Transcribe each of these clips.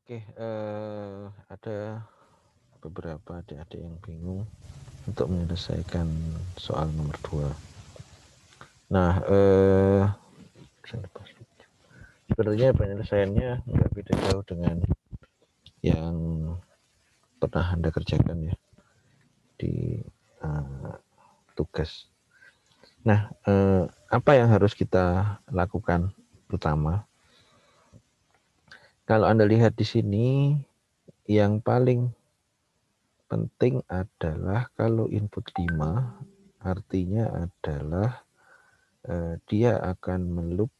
Oke, ada beberapa adik-adik yang bingung untuk menyelesaikan soal nomor 2. Nah, sebenarnya penyelesaiannya nggak beda jauh dengan yang pernah Anda kerjakan ya di tugas. Nah, apa yang harus kita lakukan pertama? Kalau Anda lihat di sini, yang paling penting adalah kalau input 5, artinya adalah dia akan meloop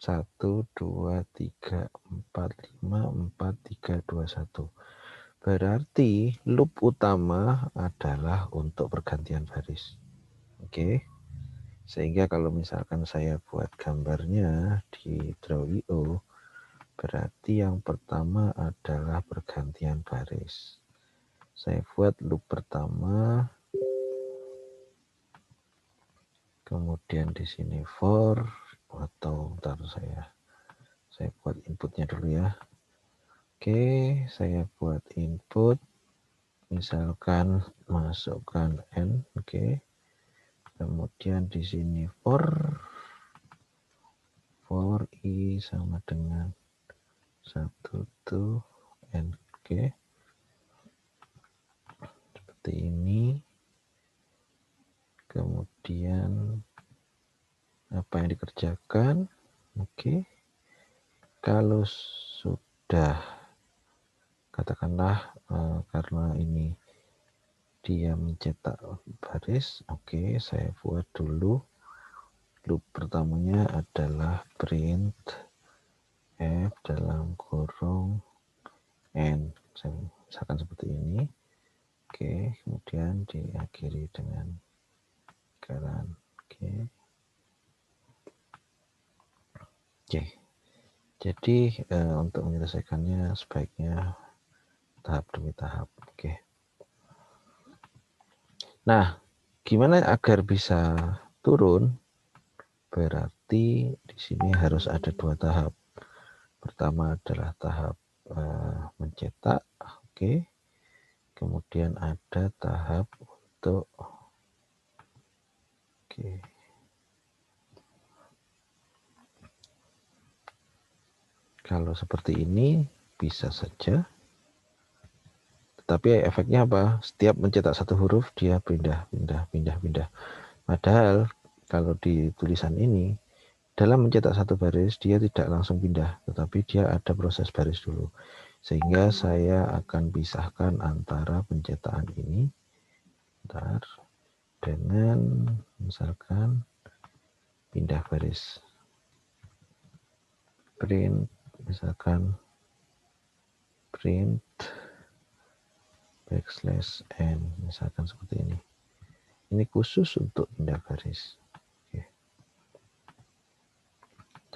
1, 2, 3, 4, 5, 4, 3, 2, 1. Berarti loop utama adalah untuk pergantian baris. Oke. Sehingga kalau misalkan saya buat gambarnya di Draw.io, berarti yang pertama adalah pergantian baris. Saya buat loop pertama, kemudian di sini for, atau ntar saya buat inputnya dulu ya. Oke, saya buat input, misalkan masukkan n, oke. Kemudian di sini for i sama dengan 1 to n, oke. Seperti ini. Kemudian apa yang dikerjakan? Oke. Kalau sudah, katakanlah karena ini dia mencetak baris, oke, saya buat dulu loop pertamanya adalah print f dalam kurung n, misalkan seperti ini. Oke, kemudian diakhiri dengan garan. Oke. Jadi untuk menyelesaikannya sebaiknya tahap demi tahap. Oke. Nah, gimana agar bisa turun? Berarti di sini harus ada 2 tahap. Pertama adalah tahap mencetak, oke. Kemudian ada tahap untuk kalau seperti ini bisa saja. Tetapi efeknya apa? Setiap mencetak satu huruf dia pindah. Padahal kalau di tulisan ini, dalam mencetak satu baris dia tidak langsung pindah, tetapi dia ada proses baris dulu. Sehingga saya akan pisahkan antara pencetakan ini dengan misalkan pindah baris. Print, misalkan print backslash n, misalkan seperti ini. Ini khusus untuk pindah baris. Oke.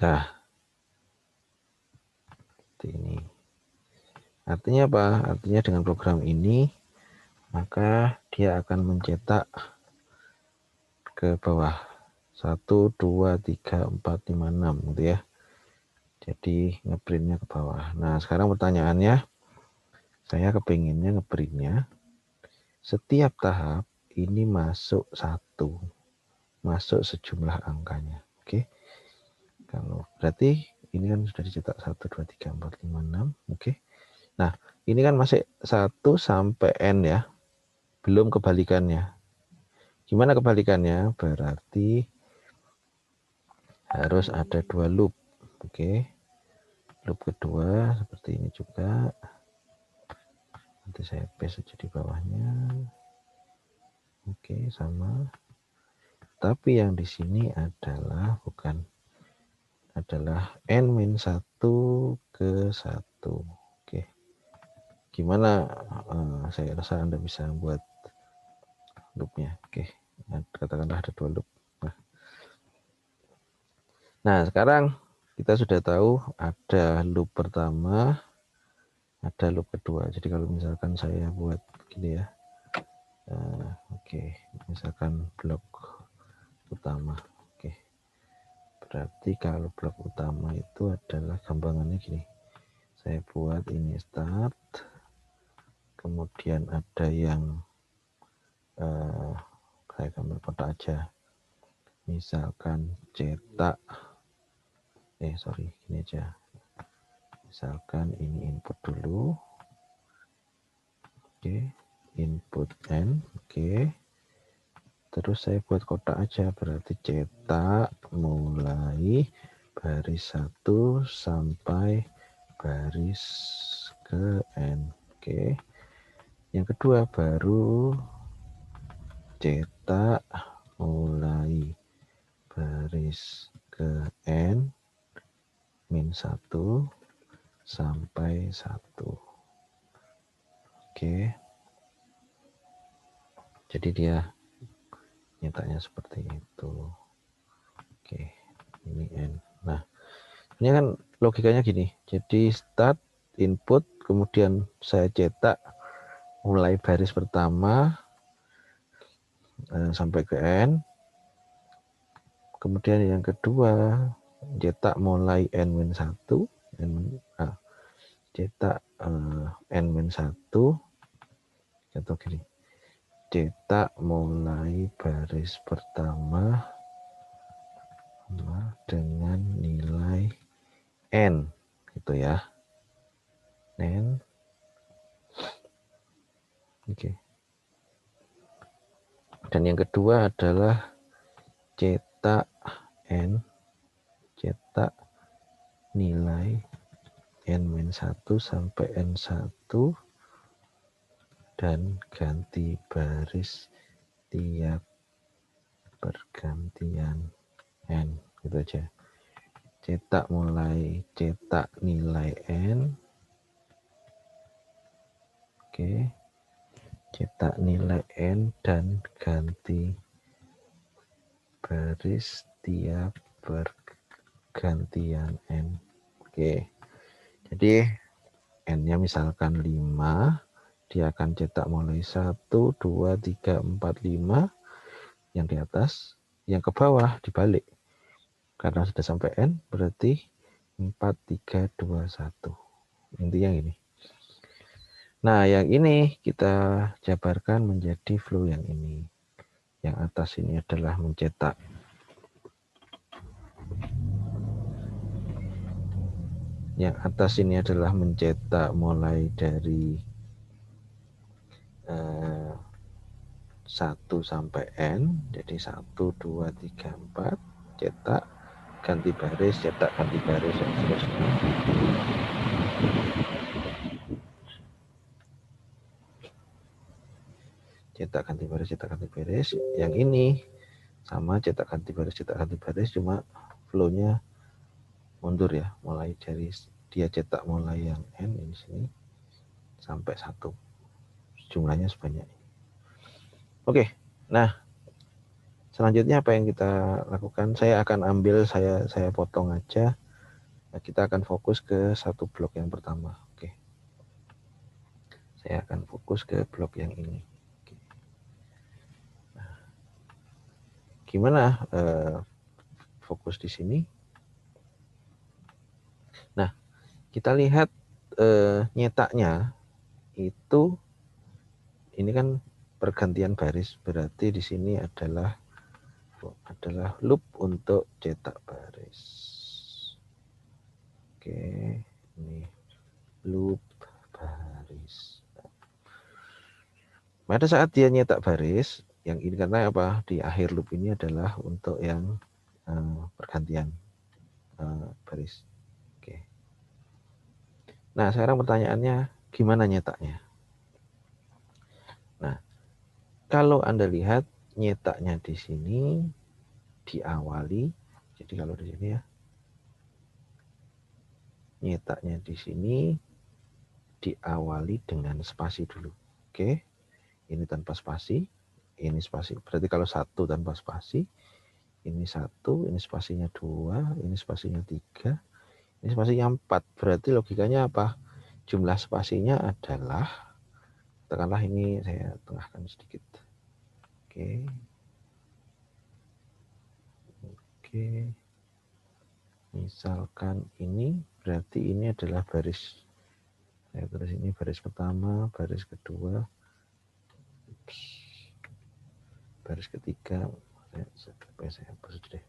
Nah, seperti ini. Artinya apa? Artinya dengan program ini, maka dia akan mencetak ke bawah 1, 2, 3, 4, 5, 6 gitu ya. Jadi ngeprintnya ke bawah. Nah, sekarang pertanyaannya, saya kepinginnya ngeprintnya setiap tahap ini masuk 1, masuk sejumlah angkanya. Oke. Kalau berarti ini kan sudah dicetak 1, 2, 3, 4, 5, 6. Oke. Nah, ini kan masih 1 sampai n ya. Belum kebalikannya. Gimana kebalikannya? Berarti harus ada 2 loop. Oke. Loop kedua seperti ini juga. Nanti saya paste aja di bawahnya. Oke, sama. Tapi yang di sini adalah adalah n-1 ke 1. Oke. Gimana? Saya rasa Anda bisa buat loopnya. Oke. Katakanlah ada 2 loop. Nah, sekarang kita sudah tahu ada loop pertama, ada loop kedua. Jadi kalau misalkan saya buat gini ya. Oke, misalkan blok utama. Berarti kalau blok utama itu adalah gampangannya gini. Saya buat ini start, kemudian ada yang saya gambar kotak aja, misalkan cetak, gini aja, misalkan ini input dulu, oke, input n, oke, terus saya buat kotak aja, berarti cetak mulai baris 1 sampai baris ke n, oke. Yang kedua baru cetak mulai baris ke n min 1 sampai 1, oke. Jadi dia nyetaknya seperti itu. Oke, ini N. Nah, ini kan logikanya gini. Jadi start input, kemudian saya cetak mulai baris pertama sampai ke N. Kemudian yang kedua cetak mulai N-1, cetak N-1 atau gini. Cetak mulai baris pertama dengan nilai n, gitu ya, n, oke. Dan yang kedua adalah cetak n, cetak nilai n-1 sampai n1 dan ganti baris tiap pergantian n, gitu aja. Cetak mulai cetak nilai n, oke, cetak nilai n dan ganti baris tiap pergantian n, oke. Jadi n-nya misalkan 5, dia akan cetak mulai 1, 2, 3, 4, 5 yang di atas, yang ke bawah dibalik. Karena sudah sampai n berarti 4, 3, 2, 1. Intinya ini. Nah, yang ini kita jabarkan menjadi flow yang ini. Yang atas ini adalah mencetak. Yang atas ini adalah mencetak mulai dari 1 sampai n, jadi 1, 2, 3, 4, cetak, ganti baris, cetak, ganti baris, dan seterusnya. Cetak, ganti baris, cetak, ganti baris. Yang ini sama, cetak, ganti baris, cuma flow-nya mundur ya, mulai dari dia cetak mulai yang n ini sini sampai 1. Jumlahnya sebanyak ini. Oke, nah selanjutnya apa yang kita lakukan? Saya akan ambil, saya potong aja. Nah, kita akan fokus ke satu blok yang pertama. Oke, saya akan fokus ke blok yang ini. Oke. Nah, gimana fokus di sini? Nah, kita lihat nyetaknya itu, ini kan pergantian baris, berarti di sini adalah loop untuk cetak baris. Oke, ini loop baris. Pada saat dia nyetak baris, yang ini karena apa? Di akhir loop ini adalah untuk yang pergantian baris. Oke. Nah, sekarang pertanyaannya gimana nyetaknya? Nah, kalau Anda lihat nyetaknya di sini diawali, jadi kalau di sini ya, nyetaknya di sini diawali dengan spasi dulu. Oke, ini tanpa spasi, ini spasi. Berarti kalau 1 tanpa spasi, ini 1, ini spasinya 2, ini spasinya 3, ini spasinya 4. Berarti logikanya apa? Jumlah spasinya adalah, katakanlah ini saya tengahkan sedikit. Oke. Oke. Misalkan ini, berarti ini adalah baris Saya tulis ini baris pertama, baris kedua, baris ketiga. Saya hapus deh.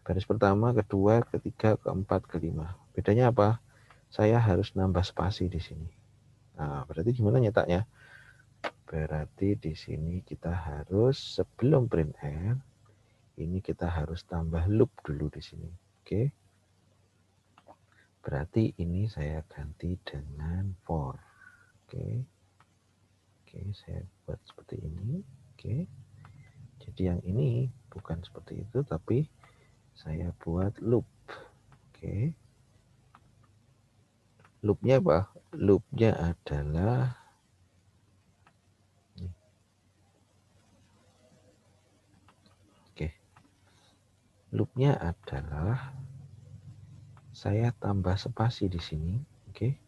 Baris pertama, kedua, ketiga, keempat, kelima. Bedanya apa? Saya harus nambah spasi di sini. Nah, berarti gimana nyetaknya? Berarti di sini kita harus sebelum print n, ini kita harus tambah loop dulu di sini. Oke. Berarti ini saya ganti dengan for. Oke. Oke, saya buat seperti ini. Oke. Jadi yang ini bukan seperti itu, tapi saya buat loop. Oke. Loopnya apa? Loopnya adalah loopnya adalah saya tambah spasi di sini. Oke.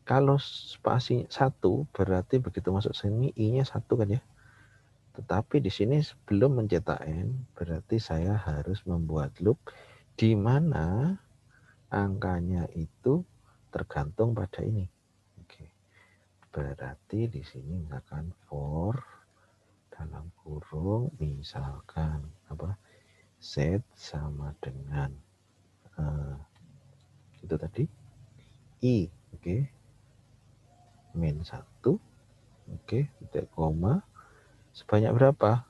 Kalau spasi 1 berarti begitu masuk sini i-nya 1 kan ya. Tetapi di sini sebelum mencetak n berarti saya harus membuat loop di mana angkanya itu tergantung pada ini. Oke. Berarti di sini misalkan for dalam kurung misalkan apa? Z sama dengan itu tadi i, oke. Min 1, oke, titik koma. Sebanyak berapa?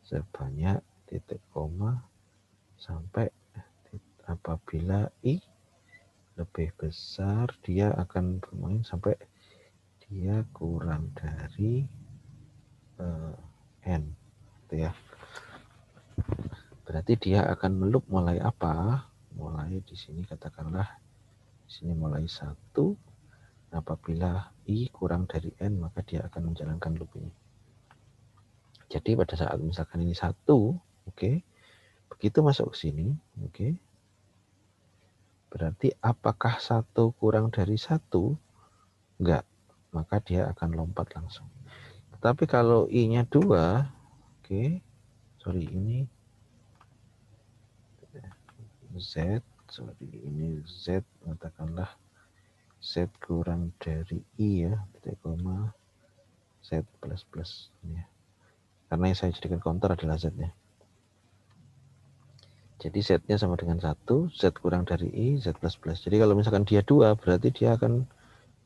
Sebanyak titik koma sampai apabila i lebih besar dia akan bermain sampai dia kurang dari n, gitu ya. Berarti dia akan meloop mulai apa? Mulai di sini katakanlah di sini mulai 1. Apabila i kurang dari n maka dia akan menjalankan loop ini. Jadi pada saat misalkan ini 1, oke. Begitu masuk ke sini, oke. Berarti apakah 1 kurang dari 1? Enggak. Maka dia akan lompat langsung. Tetapi kalau i-nya 2, oke. Sorry, ini Z, sorry, ini Z, katakanlah Z kurang dari I ya, titik koma, Z plus plus ini ya. Karena yang saya jadikan counter adalah Z-nya. Jadi Z-nya sama dengan 1, Z kurang dari I, Z plus plus. Jadi kalau misalkan dia 2, berarti dia akan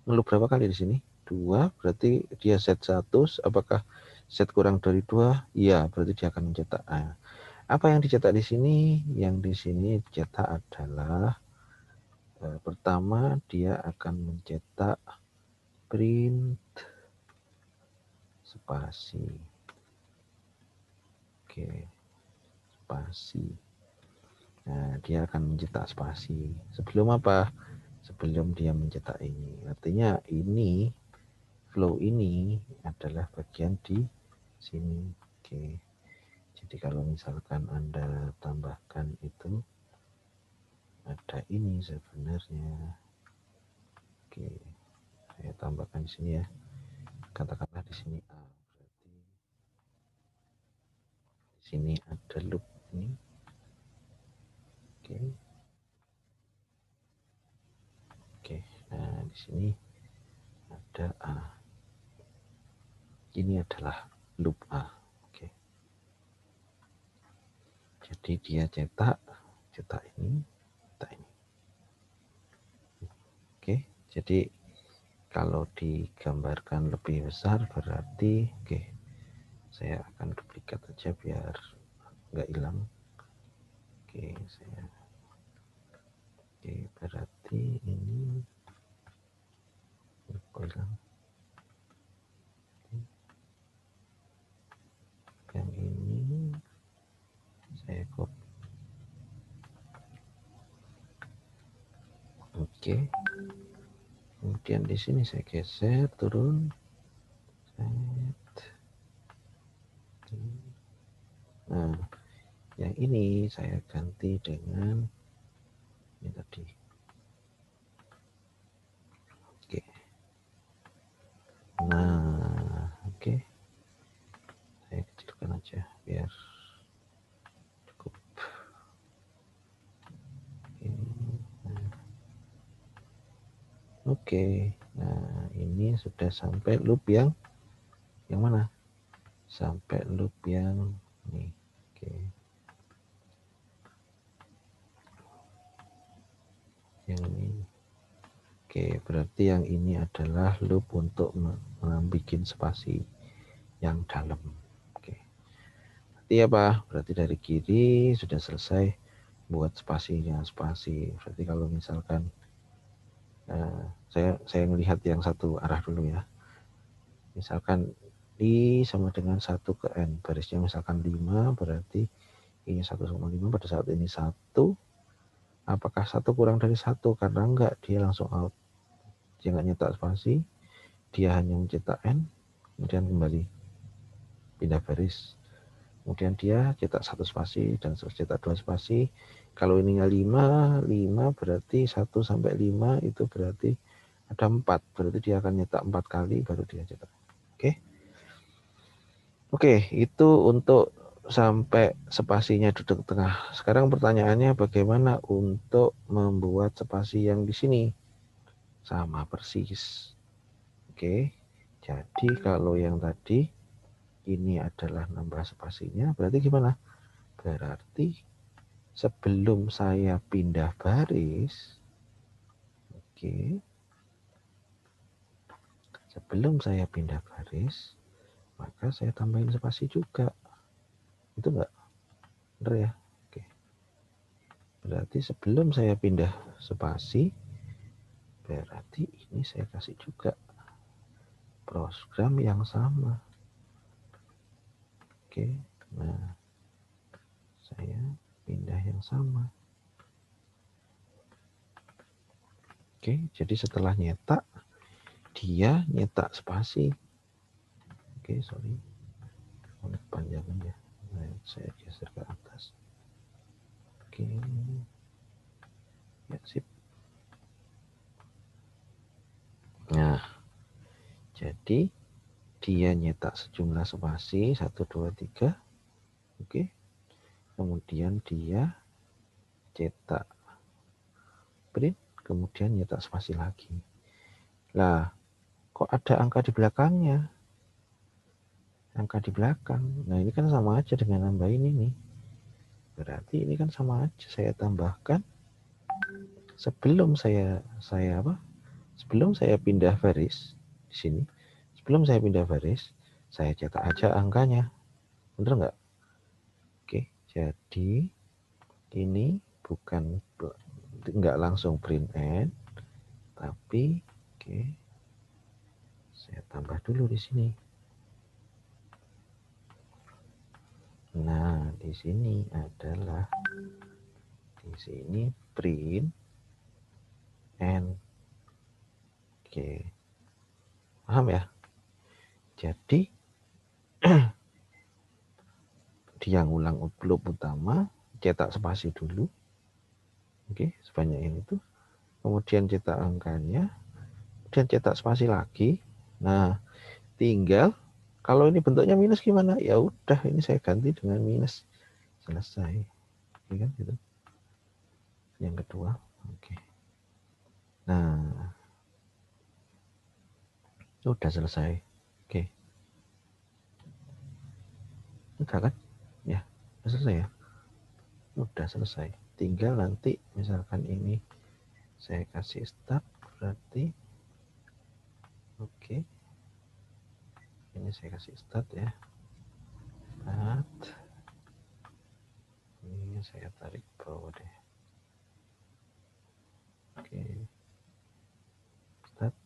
ngeloop berapa kali di sini? 2, berarti dia Z1, apakah Z kurang dari 2? Iya, berarti dia akan mencetak. Nah, apa yang dicetak di sini? Yang di sini dicetak adalah pertama dia akan mencetak print spasi. Oke, spasi. Nah, dia akan mencetak spasi. Sebelum apa? Sebelum dia mencetak ini. Artinya ini flow ini adalah bagian di sini. Oke. Jadi kalau misalkan Anda tambahkan itu ada ini sebenarnya. Oke. Saya tambahkan di sini ya. Katakanlah di sini A. Berarti di sini ada loop ini. Oke. Oke. Nah, di sini ada A. Ini adalah loop A. Oke. Jadi dia cetak ini, cetak ini. Oke. Jadi kalau digambarkan lebih besar berarti oke. Saya akan duplikat aja biar nggak hilang. Oke, berarti ini kok hilang. Yang ini saya copy. Oke. Kemudian di sini saya geser turun. Nah, yang ini saya ganti dengan ini tadi. Oke. Nah, oke. Saya kecilkan aja biar cukup. Oke. Nah, ini sudah sampai loop yang mana? Sampai loop yang ini. Oke. Yang ini. Oke, berarti yang ini adalah loop untuk membuat spasi yang dalam. Oke. Berarti apa? Berarti dari kiri sudah selesai buat spasinya, spasi. Berarti kalau misalkan saya melihat yang satu arah dulu ya. Misalkan I sama dengan 1 ke N, barisnya misalkan 5, berarti ini 1,5 pada saat ini 1. Apakah 1 kurang dari 1? Karena enggak, dia langsung out. Dia enggak nyetak spasi, dia hanya mencetak N, kemudian kembali pindah baris. Kemudian dia cetak 1 spasi dan cetak 2 spasi. Kalau ininya 5 berarti 1 sampai 5 itu berarti ada 4. Berarti dia akan nyetak 4 kali baru dia cetak. Oke. Oke, itu untuk sampai spasinya duduk tengah. Sekarang pertanyaannya bagaimana untuk membuat spasi yang di sini? Sama persis. Oke. Jadi kalau yang tadi ini adalah nambah spasinya, berarti gimana? Berarti sebelum saya pindah baris, oke. Sebelum saya pindah baris, maka saya tambahin spasi juga. Itu enggak? Benar ya? Oke. Berarti sebelum saya pindah spasi, berarti ini saya kasih juga program yang sama. Oke. Nah, saya pindah yang sama. Oke, jadi setelah nyetak, dia nyetak spasi. Oke, sorry. Panjangan ya. Nah, saya geser ke atas. Oke. Ya, sip. Nah, jadi dia nyetak sejumlah spasi 1, 2, 3. Oke. Kemudian dia cetak print, kemudian nyetak spasi lagi. Lah, kok ada angka di belakangnya? Angka di belakang. Nah, ini kan sama aja dengan nambahin ini. Berarti ini kan sama aja, saya tambahkan sebelum saya apa? Sebelum saya pindah baris di sini. Sebelum saya pindah baris, saya cetak aja angkanya. Bener nggak? Oke, jadi ini bukan nggak langsung print N, tapi oke, saya tambah dulu di sini. Nah, di sini adalah di sini print N. Oke, paham ya? Jadi dia ngulang loop utama, cetak spasi dulu. Oke, sebanyak ini tuh. Kemudian cetak angkanya, kemudian cetak spasi lagi. Nah, tinggal kalau ini bentuknya minus gimana? Ya udah, ini saya ganti dengan minus. Selesai. Oke kan gitu. Yang kedua, oke. Nah, udah selesai. Oke. Udah kan? Ya, udah selesai ya. Udah selesai. Tinggal nanti misalkan ini saya kasih start, berarti oke. Ini saya kasih start ya. Start. Ini saya tarik bawah deh. Oke. Start.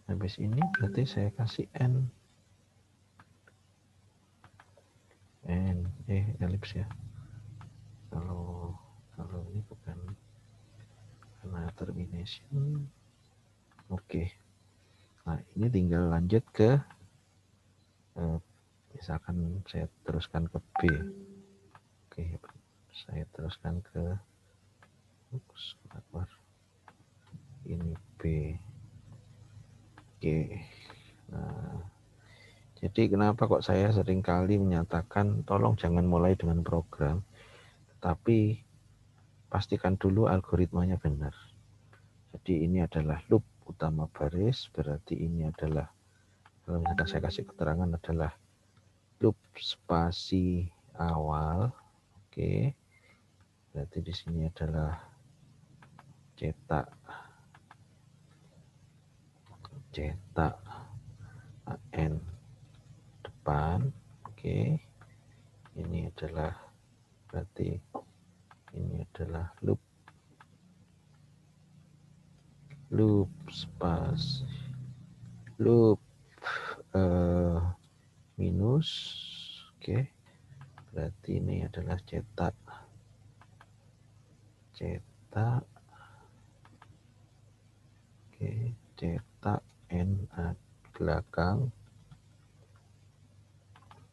Habis ini berarti saya kasih N. Ellipse ya. Kalau ini bukan karena termination. Oke. Nah, ini tinggal lanjut ke misalkan saya teruskan ke B. Oke, saya teruskan ke ini B. Oke. Nah, jadi kenapa kok saya seringkali menyatakan tolong jangan mulai dengan program, tapi pastikan dulu algoritmanya benar. Jadi ini adalah loop utama baris, berarti ini adalah, kalau misalkan saya kasih keterangan, adalah loop spasi awal. Oke, berarti di sini adalah cetak AN depan. Oke, ini adalah, berarti ini adalah loop spasi loop minus. Oke, berarti ini adalah cetak cetak NA belakang.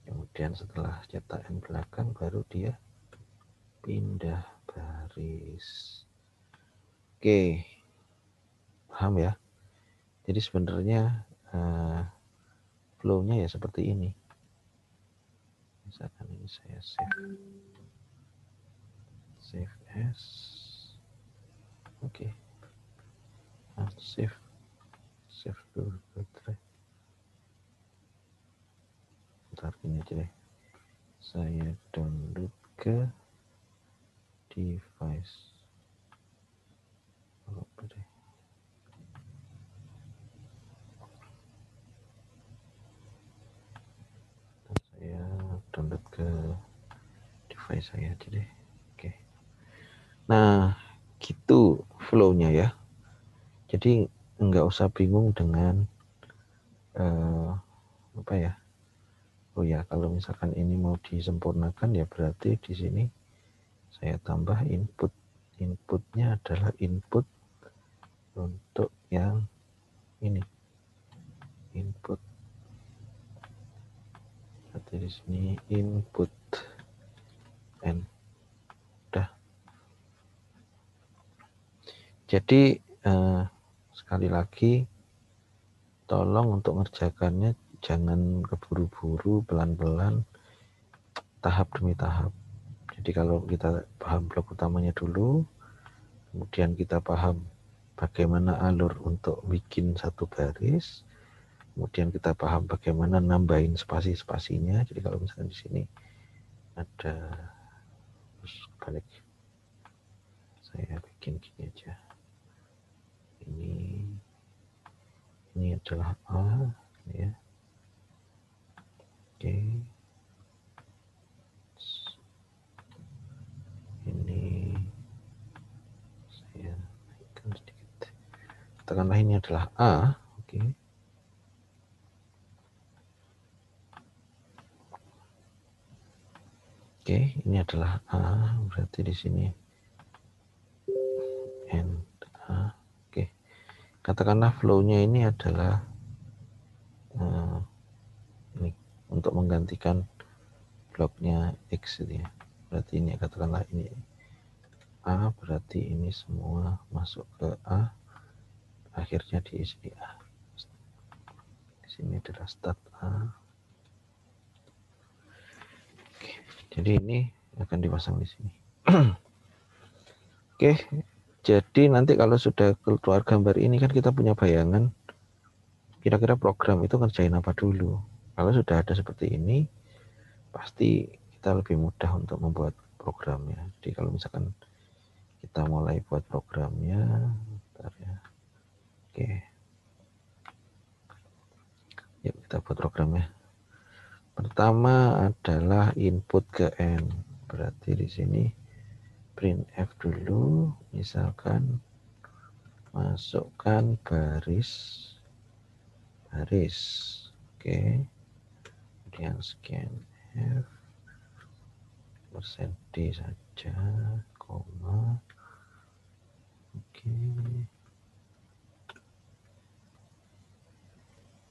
Kemudian setelah cetak N belakang baru dia pindah baris. Oke, paham ya? Jadi sebenarnya flow-nya ya seperti ini. Misalkan ini saya save as. Oke, save dulu. Bentar, gini aja deh, saya download ke device. Saya download ke device saya aja deh. Oke, nah gitu flow-nya ya. Jadi nggak usah bingung dengan apa ya. Oh ya, kalau misalkan ini mau disempurnakan ya berarti di sini saya tambah inputnya adalah input untuk yang ini, input. Berarti di sini input n. Udah. Jadi sekali lagi tolong untuk ngerjakannya jangan keburu-buru, pelan-pelan, tahap demi tahap. Jadi kalau kita paham blok utamanya dulu, kemudian kita paham bagaimana alur untuk bikin satu baris, kemudian kita paham bagaimana nambahin spasi-spasinya. Jadi kalau misalkan di sini ada, terus balik, saya bikin gini aja. Ini adalah A, ya. Oke. Ini saya naikkan sedikit. Katakanlah ini adalah A, oke. Oke, ini adalah A, berarti di sini N A. Oke. Katakanlah flow-nya ini adalah ini untuk menggantikan bloknya X itu ya. Berarti ini katakanlah ini A, berarti ini semua masuk ke A, akhirnya diisi di A. Di sini adalah start A. Oke, jadi ini akan dipasang di sini. Oke, jadi nanti kalau sudah keluar gambar ini kan kita punya bayangan kira-kira program itu ngerjain apa dulu. Kalau sudah ada seperti ini, pasti kita lebih mudah untuk membuat programnya. Jadi kalau misalkan kita mulai buat programnya, bentar ya. Oke, yuk kita buat programnya. Pertama adalah input ke N, berarti di sini printf dulu, misalkan masukkan baris, oke, kemudian scanf %d saja, koma, oke,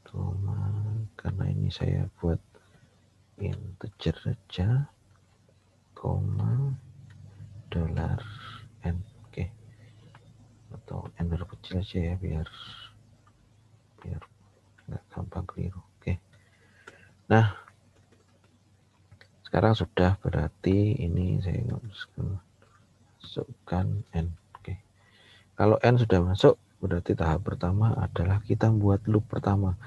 koma, karena ini saya buat integer saja, koma, $n, oke, atau n huruf kecil aja ya biar nggak gampang keliru. Oke, nah sekarang sudah, berarti ini saya masukkan n. Oke, kalau n sudah masuk berarti tahap pertama adalah kita buat loop pertama.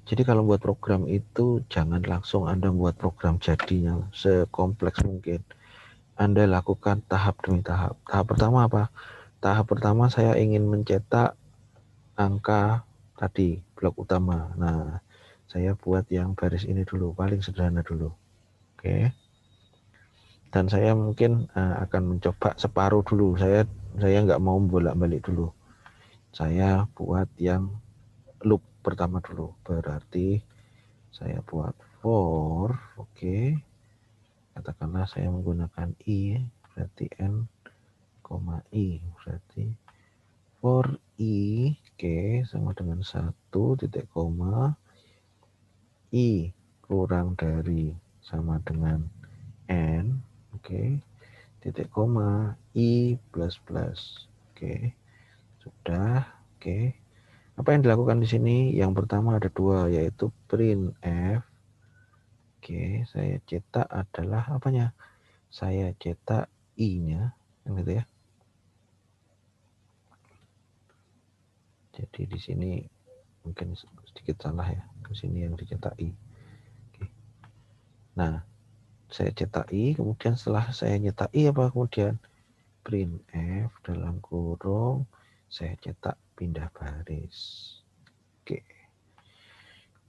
Jadi kalau buat program itu jangan langsung Anda buat program jadinya sekompleks mungkin. Anda lakukan tahap demi tahap. Tahap pertama apa? Tahap pertama saya ingin mencetak angka tadi, blok utama. Nah, saya buat yang baris ini dulu, paling sederhana dulu. Oke. Dan saya mungkin akan mencoba separuh dulu. Saya nggak mau bolak-balik dulu. Saya buat yang loop pertama dulu. Berarti saya buat for, oke. Katakanlah saya menggunakan i, berarti n, i, berarti for i, oke, sama dengan 1 titik koma, i kurang dari sama dengan n, oke, titik koma, i plus plus, oke, sudah, oke. Apa yang dilakukan di sini? Yang pertama ada dua, yaitu print f. Oke, saya cetak adalah apanya? Saya cetak i-nya, gitu ya. Jadi di sini mungkin sedikit salah ya. Di sini yang dicetak i. Oke. Nah, saya cetak i, kemudian setelah saya nyetak i apa kemudian? Print f dalam kurung, saya cetak pindah baris. Oke.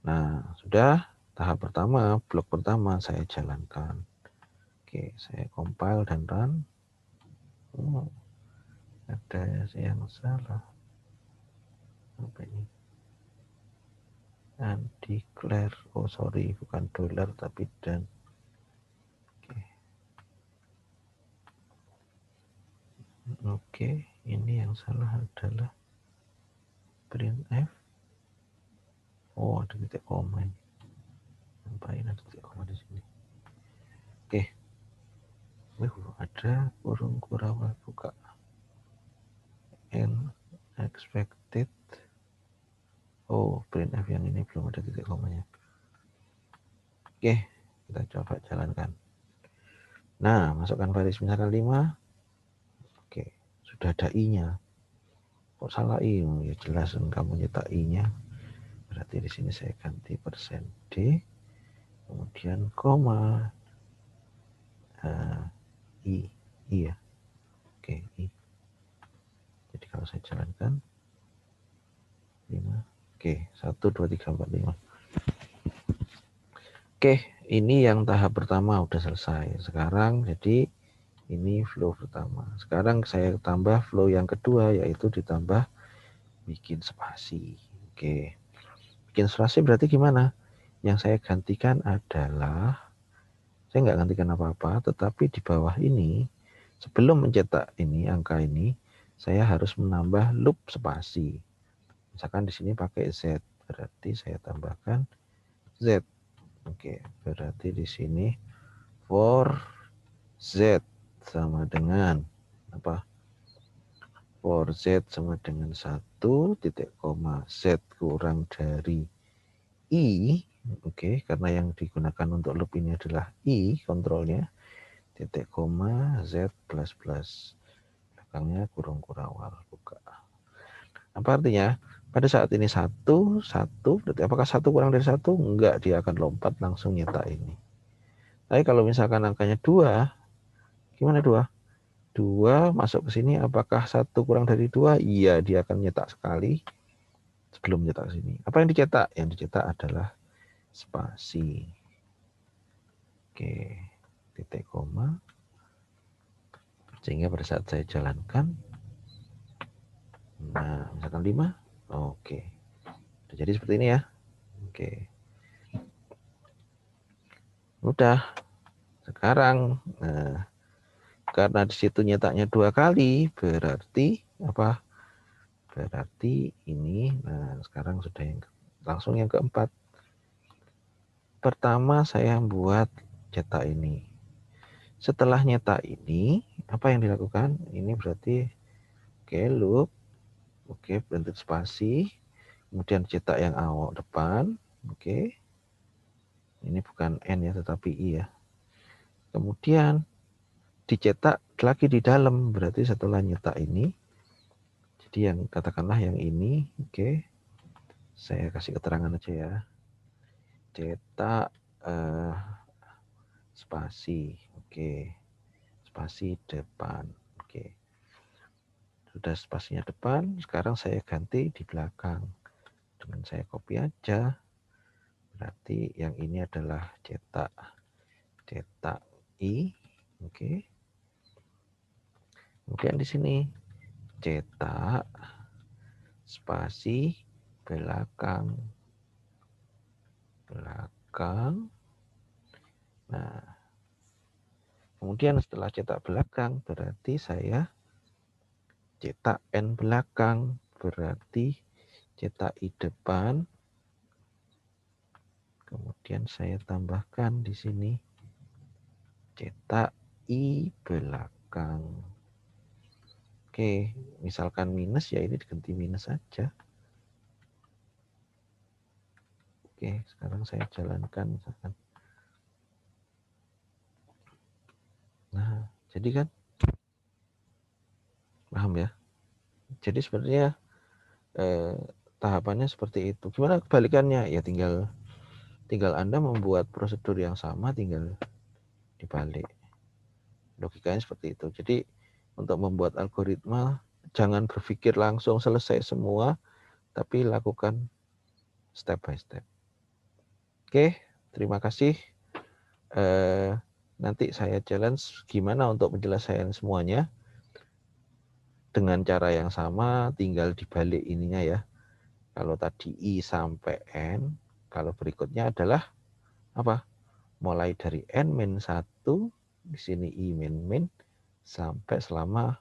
Nah, sudah tahap pertama, blok pertama saya jalankan. Oke, saya compile dan run. Oh, ada yang salah. Apa ini? Undeclare. Oh, sorry, bukan dollar tapi dan. Oke, ini yang salah adalah printf. Oh, ada titik koma ini. Ngapain ada titik koma di sini? Oke. Ada kurung kurawal buka. And expected. Oh, printf yang ini belum ada titik komanya. Oke, kita coba jalankan. Nah, masukkan baris misalkan 5. Oke, sudah ada i-nya. Kok salah i? Ya jelas kamu nyetak i-nya. Berarti di sini saya ganti %d, kemudian koma, i ya. Oke, i. Jadi kalau saya jalankan 5. Oke, 1 2 3 4 5. Oke, ini yang tahap pertama udah selesai. Sekarang jadi ini flow pertama. Sekarang saya tambah flow yang kedua, yaitu ditambah bikin spasi. Oke. Bikin spasi berarti gimana? Yang saya gantikan adalah, saya nggak gantikan apa-apa, tetapi di bawah ini, sebelum mencetak ini, angka ini, saya harus menambah loop spasi. Misalkan di sini pakai Z, berarti saya tambahkan Z. Oke, berarti di sini for Z sama dengan apa? For Z sama dengan 1 titik koma Z kurang dari I. Oke, karena yang digunakan untuk loop ini adalah I kontrolnya, titik koma Z plus plus, belakangnya kurung kurawal buka. Apa artinya? Pada saat ini 1, berarti apakah 1 kurang dari 1? Enggak, dia akan lompat langsung nyetak ini. Tapi kalau misalkan angkanya 2, gimana 2? 2 masuk ke sini, apakah 1 kurang dari 2? Iya, dia akan nyetak sekali sebelum nyetak ke sini. Apa yang dicetak? Yang dicetak adalah spasi. Oke, titik koma. Sehingga pada saat saya jalankan, nah misalkan 5, oke. Jadi seperti ini ya. Oke. Udah. Sekarang, nah, karena di situ nyetaknya 2 kali, berarti apa? Berarti ini, nah sekarang sudah langsung yang keempat. Pertama saya buat cetak ini. Setelah nyetak ini, apa yang dilakukan? Ini berarti oke, loop, oke, bentuk spasi, kemudian cetak yang awal depan, oke. Ini bukan N ya, tetapi I ya. Kemudian dicetak lagi di dalam, berarti setelah nyetak ini, Jadi yang katakanlah yang ini, oke. Saya kasih keterangan aja ya. Cetak spasi, oke. Spasi depan, oke. Sudah spasinya depan, sekarang saya ganti di belakang. Dengan saya copy aja. Berarti yang ini adalah cetak I, oke. Kemudian di sini cetak spasi belakang. Nah, kemudian setelah cetak belakang berarti saya cetak N belakang, berarti cetak I depan. Kemudian saya tambahkan di sini cetak I belakang. Oke, misalkan minus ya ini diganti minus saja. Oke, sekarang saya jalankan misalkan. Nah, jadi kan paham ya? Jadi sebenarnya tahapannya seperti itu. Gimana kebalikannya? Ya tinggal Anda membuat prosedur yang sama, tinggal dibalik. Logikanya seperti itu. Jadi untuk membuat algoritma jangan berpikir langsung selesai semua, tapi lakukan step by step. Oke, terima kasih. Nanti saya challenge gimana untuk menyelesaikan semuanya dengan cara yang sama, tinggal dibalik ininya ya. Kalau tadi I sampai N, kalau berikutnya adalah apa? Mulai dari N-1, di sini I min, sampai selama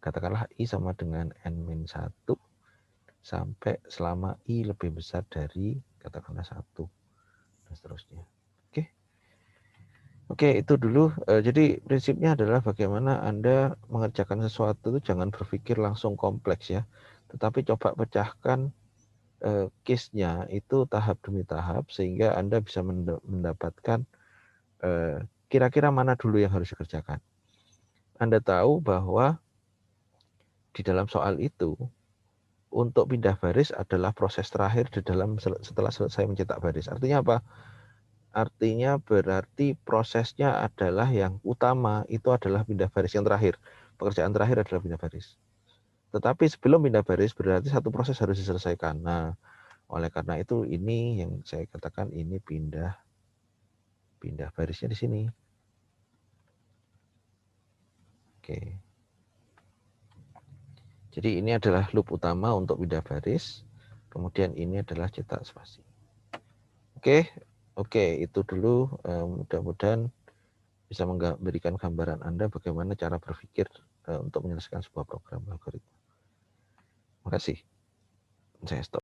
katakanlah I sama dengan N-1, sampai selama I lebih besar dari katakanlah 1, dan seterusnya. Oke, itu dulu. Jadi prinsipnya adalah bagaimana Anda mengerjakan sesuatu itu jangan berpikir langsung kompleks ya, tetapi coba pecahkan case-nya itu tahap demi tahap sehingga Anda bisa mendapatkan kira-kira mana dulu yang harus dikerjakan. Anda tahu bahwa di dalam soal itu untuk pindah baris adalah proses terakhir di dalam setelah selesai mencetak baris. Artinya apa? Artinya berarti prosesnya adalah yang utama itu adalah pindah baris yang terakhir. Pekerjaan terakhir adalah pindah baris. Tetapi sebelum pindah baris berarti satu proses harus diselesaikan. Nah, oleh karena itu ini yang saya katakan ini pindah barisnya di sini. Oke. Jadi ini adalah loop utama untuk pindah baris. Kemudian ini adalah cetak spasi. Oke, itu dulu. Mudah-mudahan bisa memberikan gambaran Anda bagaimana cara berpikir untuk menyelesaikan sebuah program algoritma. Terima kasih. Saya stop.